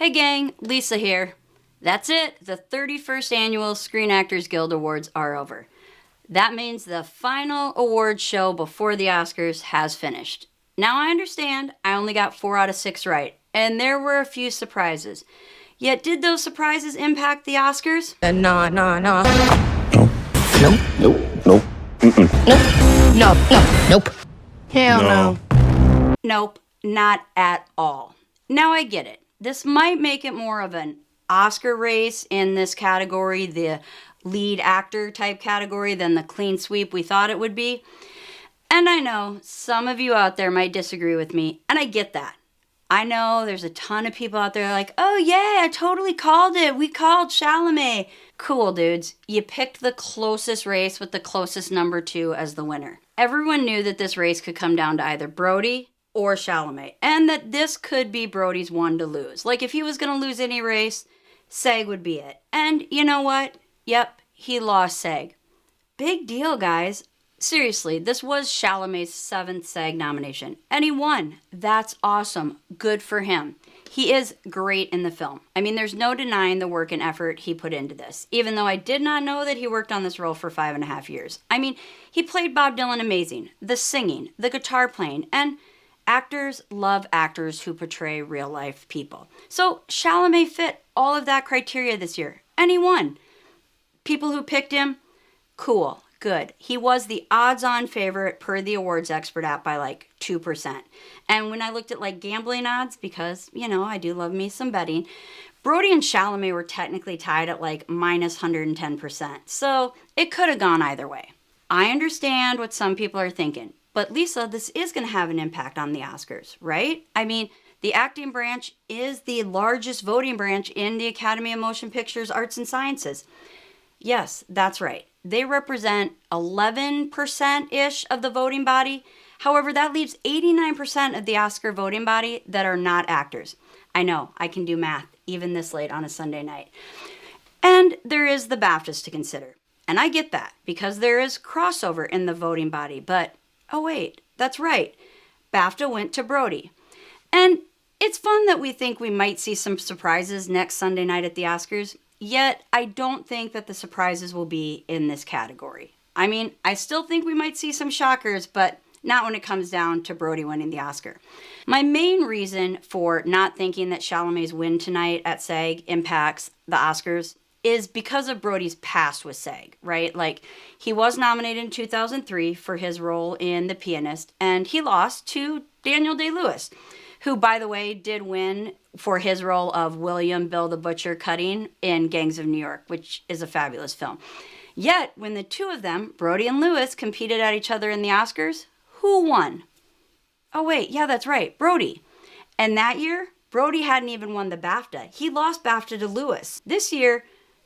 Hey gang, Lisa here. That's it, the 31st Annual Screen Actors Guild Awards are over. That means the final awards show before the Oscars has finished. Now I understand I only got 4 out of 6 right, and there were a few surprises. Yet did those surprises impact the Oscars? No. No. Nope. Nope. Hell no. Nope, not at all. Now I get it. This might make it more of an Oscar race in this category, the lead actor type category, than the clean sweep we thought it would be. And I know some of you out there might disagree with me, and I get that. I know there's a ton of people out there like, oh yeah, I totally called it. We called Chalamet. Cool, dudes. You picked the closest race with the closest number 2 as the winner. Everyone knew that this race could come down to either Brody or Chalamet, and that this could be Brody's one to lose. Like, if he was going to lose any race, SAG would be it. And you know what? Yep, he lost SAG. Big deal, guys. Seriously, this was Chalamet's 7th SAG nomination, and he won. That's awesome. Good for him. He is great in the film. I mean, there's no denying the work and effort he put into this, even though I did not know that he worked on this role for 5.5 years. I mean, he played Bob Dylan amazing. The singing, the guitar playing, and actors love actors who portray real-life people. So Chalamet fit all of that criteria this year, and he won. People who picked him, cool, good. He was the odds-on favorite per the awards expert app by like 2%. And when I looked at like gambling odds, because, you know, I do love me some betting, Brody and Chalamet were technically tied at like minus 110%. So it could have gone either way. I understand what some people are thinking. But Lisa, this is going to have an impact on the Oscars, right? I mean, the acting branch is the largest voting branch in the Academy of Motion Pictures Arts and Sciences. Yes, that's right. They represent 11%-ish of the voting body. However, that leaves 89% of the Oscar voting body that are not actors. I know, I can do math, even this late on a Sunday night. And there is the BAFTAs to consider. And I get that, because there is crossover in the voting body, but oh wait, that's right. BAFTA went to Brody. And it's fun that we think we might see some surprises next Sunday night at the Oscars, yet I don't think that the surprises will be in this category. I mean, I still think we might see some shockers, but not when it comes down to Brody winning the Oscar. My main reason for not thinking that Chalamet's win tonight at SAG impacts the Oscars is because of Brody's past with SAG, right? Like, he was nominated in 2003 for his role in The Pianist, and he lost to Daniel Day-Lewis, who, by the way, did win for his role of William Bill the Butcher Cutting in Gangs of New York, which is a fabulous film. Yet, when the two of them, Brody and Lewis, competed at each other in the Oscars, who won? Oh wait, yeah, that's right, Brody. And that year, Brody hadn't even won the BAFTA. He lost BAFTA to Lewis. This year,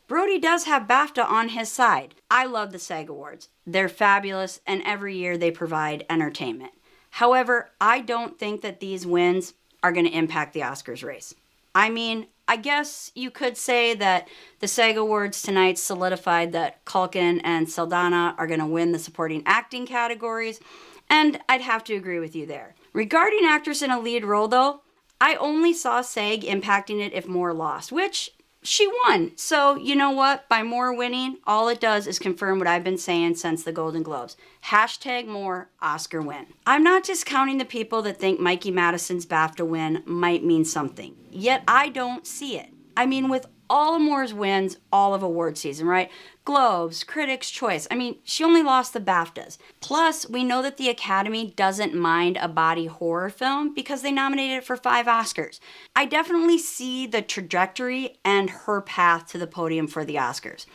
Brody does have BAFTA on his side. I love the SAG Awards. They're fabulous, and every year they provide entertainment. However, I don't think that these wins are going to impact the Oscars race. I mean, I guess you could say that the SAG Awards tonight solidified that Culkin and Saldana are going to win the supporting acting categories, and I'd have to agree with you there. Regarding actress in a lead role, though, I only saw SAG impacting it if Moore lost, which she won. So, you know what? By Moore winning, all it does is confirm what I've been saying since the Golden Globes. Hashtag Moore, Oscar win. I'm not discounting the people that think Mikey Madison's BAFTA win might mean something. Yet I don't see it. I mean, with all of Moore's wins, all of award season, right? Globes, Critics' Choice. I mean, she only lost the BAFTAs. Plus, we know that the Academy doesn't mind a body horror film because they nominated it for 5 Oscars. I definitely see the trajectory and her path to the podium for the Oscars.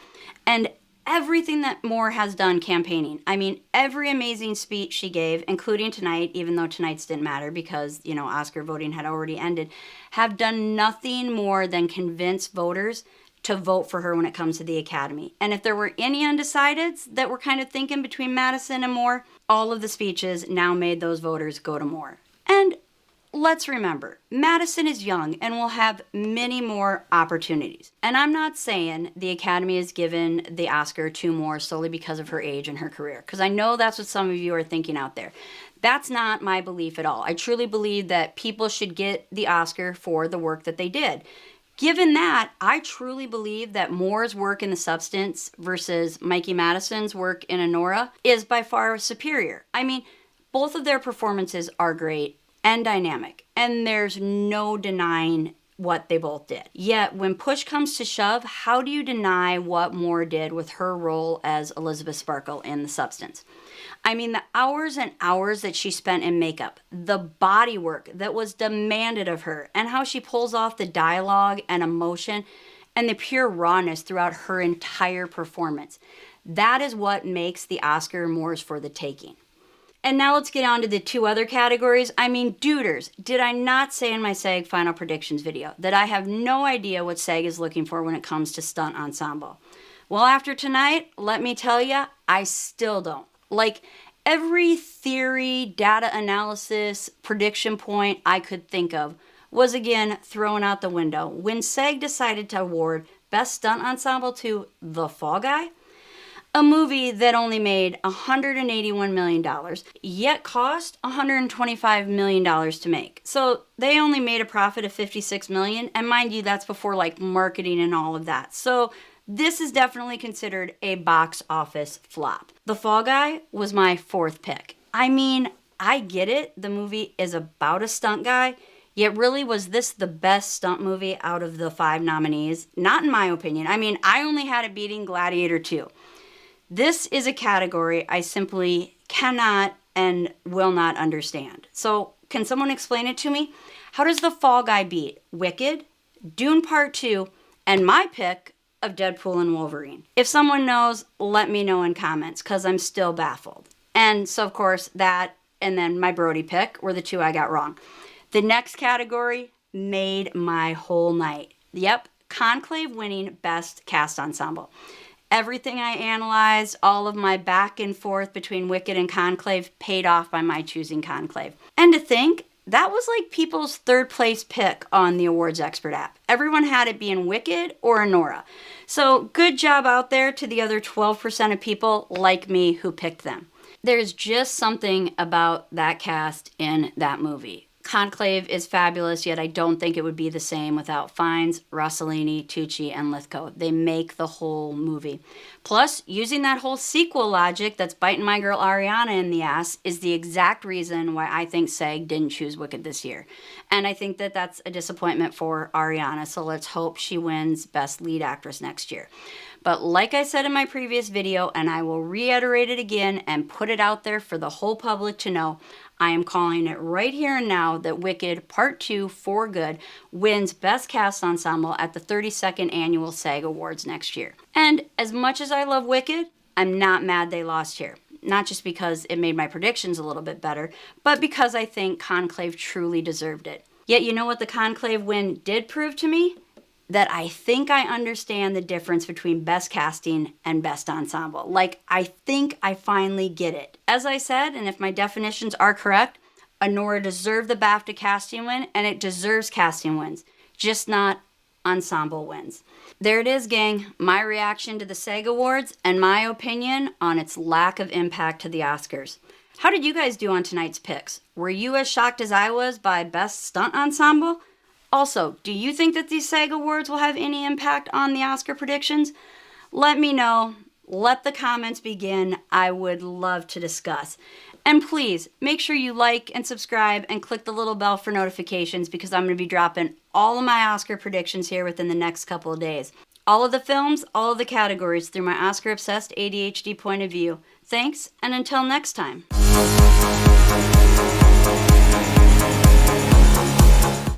And everything that Moore has done campaigning. I mean, every amazing speech she gave, including tonight, even though tonight's didn't matter because, you know, Oscar voting had already ended, have done nothing more than convince voters to vote for her when it comes to the Academy. And if there were any undecideds that were kind of thinking between Madison and Moore, all of the speeches now made those voters go to Moore. And let's remember, Madison is young and will have many more opportunities. And I'm not saying the Academy has given the Oscar to Moore solely because of her age and her career, because I know that's what some of you are thinking out there. That's not my belief at all. I truly believe that people should get the Oscar for the work that they did. Given that, I truly believe that Moore's work in The Substance versus Mikey Madison's work in Anora is by far superior. I mean, both of their performances are great and dynamic, and there's no denying what they both did. Yet, when push comes to shove, how do you deny what Moore did with her role as Elizabeth Sparkle in The Substance? I mean, the hours and hours that she spent in makeup, the body work that was demanded of her, and how she pulls off the dialogue and emotion and the pure rawness throughout her entire performance. That is what makes the Oscar Moore's for the taking. And now let's get on to the two other categories. I mean, duders, did I not say in my SAG Final Predictions video that I have no idea what SAG is looking for when it comes to stunt ensemble? Well, after tonight, let me tell you, I still don't. Like, every theory, data analysis, prediction point I could think of was again thrown out the window when SAG decided to award Best Stunt Ensemble to The Fall Guy, a movie that only made $181 million, yet cost $125 million to make. So they only made a profit of $56 million, and mind you, that's before like marketing and all of that. So this is definitely considered a box office flop. The Fall Guy was my fourth pick. I mean, I get it. The movie is about a stunt guy. Yet really, was this the best stunt movie out of the 5 nominees? Not in my opinion. I mean, I only had it beating Gladiator 2. This is a category I simply cannot and will not understand. So, can someone explain it to me? How does The Fall Guy beat Wicked, Dune Part 2, and my pick of Deadpool and Wolverine? If someone knows, let me know in comments, because I'm still baffled. And so, of course, that and then my Brody pick were the two I got wrong. The next category made my whole night. Yep, Conclave winning Best Cast Ensemble. Everything I analyzed, all of my back and forth between Wicked and Conclave paid off by my choosing Conclave. And to think, that was like people's third place pick on the Awards Expert app. Everyone had it being Wicked or Anora. So good job out there to the other 12% of people like me who picked them. There's just something about that cast in that movie. Conclave is fabulous, yet I don't think it would be the same without Fiennes, Rossellini, Tucci, and Lithgow. They make the whole movie. Plus, using that whole sequel logic that's biting my girl Ariana in the ass is the exact reason why I think SAG didn't choose Wicked this year. And I think that that's a disappointment for Ariana, so let's hope she wins Best Lead Actress next year. But like I said in my previous video, and I will reiterate it again and put it out there for the whole public to know, I am calling it right here and now that Wicked Part 2 For Good wins Best Cast Ensemble at the 32nd Annual SAG Awards next year. And as much as I love Wicked, I'm not mad they lost here. Not just because it made my predictions a little bit better, but because I think Conclave truly deserved it. Yet you know what the Conclave win did prove to me? That I think I understand the difference between best casting and best ensemble. Like, I think I finally get it. As I said, and if my definitions are correct, Anora deserved the BAFTA casting win, and it deserves casting wins, just not ensemble wins. There it is, gang. My reaction to the SAG Awards and my opinion on its lack of impact to the Oscars. How did you guys do on tonight's picks? Were you as shocked as I was by best stunt ensemble? Also, do you think that these SAG Awards will have any impact on the Oscar predictions? Let me know. Let the comments begin. I would love to discuss. And please, make sure you like and subscribe and click the little bell for notifications because I'm going to be dropping all of my Oscar predictions here within the next couple of days. All of the films, all of the categories through my Oscar-obsessed ADHD point of view. Thanks, and until next time.